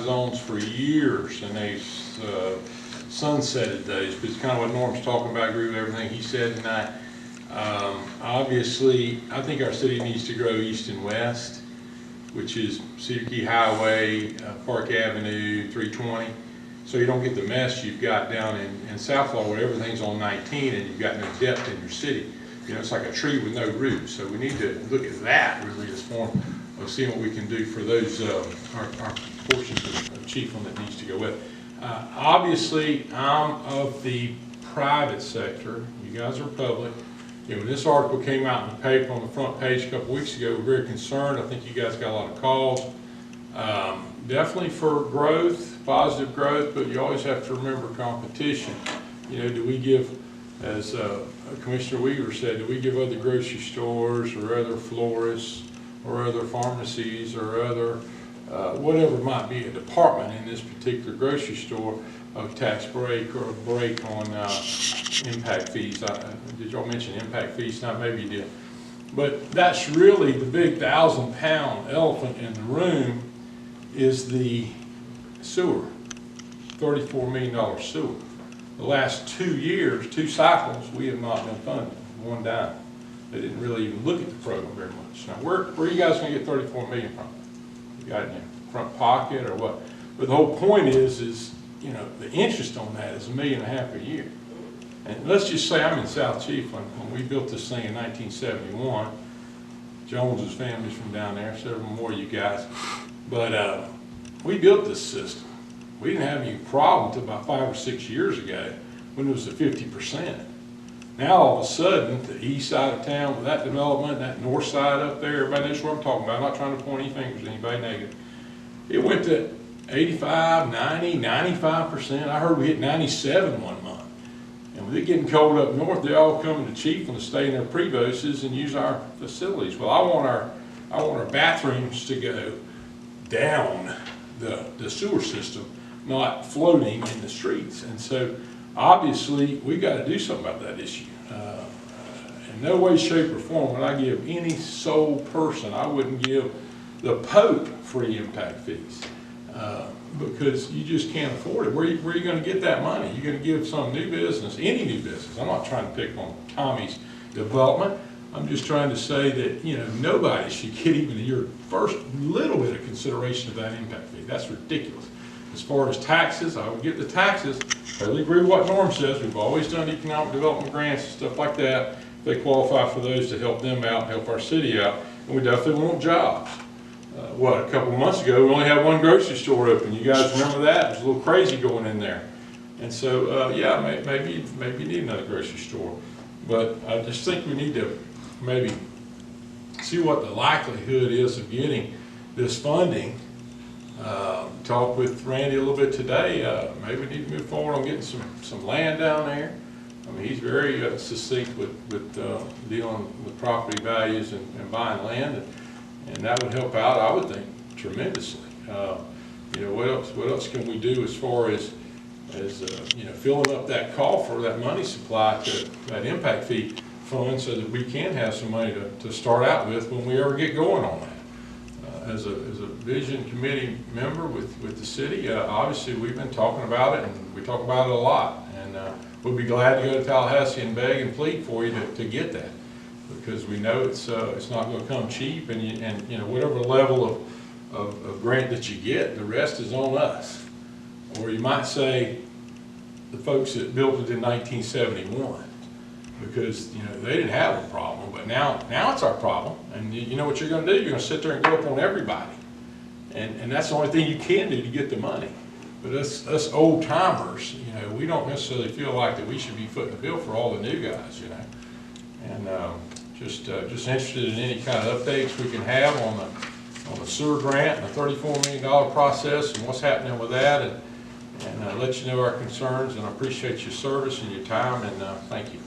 zones for years, and they sunsetted those. But it's kind of what Norm's talking about. I agree with everything he said tonight. Obviously, I think our city needs to grow east and west, which is Cedar Key Highway, Park Avenue, 320. So you don't get the mess you've got down in South Florida where everything's on 19 and you've got no depth in your city. You know, it's like a tree with no roots. So we need to look at that really as form of seeing what we can do for those, our portions of Chiefland that needs to go with. Obviously, I'm of the private sector. You guys are public. You know, when this article came out in the paper on the front page a couple weeks ago, we were very concerned. I think you guys got a lot of calls. Definitely for growth, positive growth, but you always have to remember competition. You know, do we give, as Commissioner Weaver said, do we give other grocery stores or other florists or other pharmacies or other, whatever it might be, a department in this particular grocery store, a tax break or a break on impact fees? Did y'all mention impact fees? Not maybe you did. But that's really the big 1,000-pound elephant in the room is the sewer, $34 million sewer. The last 2 years, 2 cycles, we have not been funded one dime. They didn't really even look at the program very much. Now, where are you guys going to get $34 million from? You got it in your front pocket or what? But the whole point is you know, the interest on that is $1.5 million a year. And let's just say I'm in South Chiefland when we built this thing in 1971. Jones's family's from down there, several more of you guys. But we built this system. We didn't have any problem until about 5 or 6 years ago when it was at 50%. Now all of a sudden, the east side of town with that development, that north side up there, everybody knows what I'm talking about. I'm not trying to point any fingers at anybody negative. It went to 85, 90, 95%. I heard we hit 97 one month. And with it getting cold up north, they're all coming to Chiefland to stay in their preboses and use our facilities. Well, I want our bathrooms to go down the sewer system, not floating in the streets. And so obviously we've got to do something about that issue. In no way, shape, or form would I give any sole person, I wouldn't give the Pope free impact fees. Because you just can't afford it. Where are you going to get that money? You're going to give some new business, any new business. I'm not trying to pick on Tommy's development. I'm just trying to say that, you know, nobody should get even your first little bit of consideration of that impact fee. That's ridiculous. As far as taxes, I would get the taxes. I totally agree with what Norm says. We've always done economic development grants and stuff like that. They qualify for those to help them out, help our city out, and we definitely want jobs. A couple of months ago, we only had one grocery store open. You guys remember that? It was a little crazy going in there. And so, yeah, maybe you need another grocery store. But I just think we need to maybe see what the likelihood is of getting this funding. Talked with Randy a little bit today. Maybe we need to move forward on getting some land down there. I mean, he's very succinct with dealing with property values and buying land. And that would help out, I would think, tremendously. You know, what else can we do as far as you know, filling up that coffer, that money supply to that impact fee fund, so that we can have some money to start out with when we ever get going on that. As a vision committee member with the city, obviously we've been talking about it, and we talk about it a lot. And we'll be glad to go to Tallahassee and beg and plead for you to get that. Because we know it's not going to come cheap, and you know, whatever level of grant that you get, the rest is on us. Or you might say the folks that built it in 1971, because you know they didn't have a problem, but now it's our problem. And you know what you're going to do? You're going to sit there and go up on everybody, and that's the only thing you can do to get the money. But us old timers, you know, we don't necessarily feel like that we should be footing the bill for all the new guys, you know. And just interested in any kind of updates we can have on the sewer grant and the $34 million process and what's happening with that, and let you know our concerns. And I appreciate your service and your time, and thank you.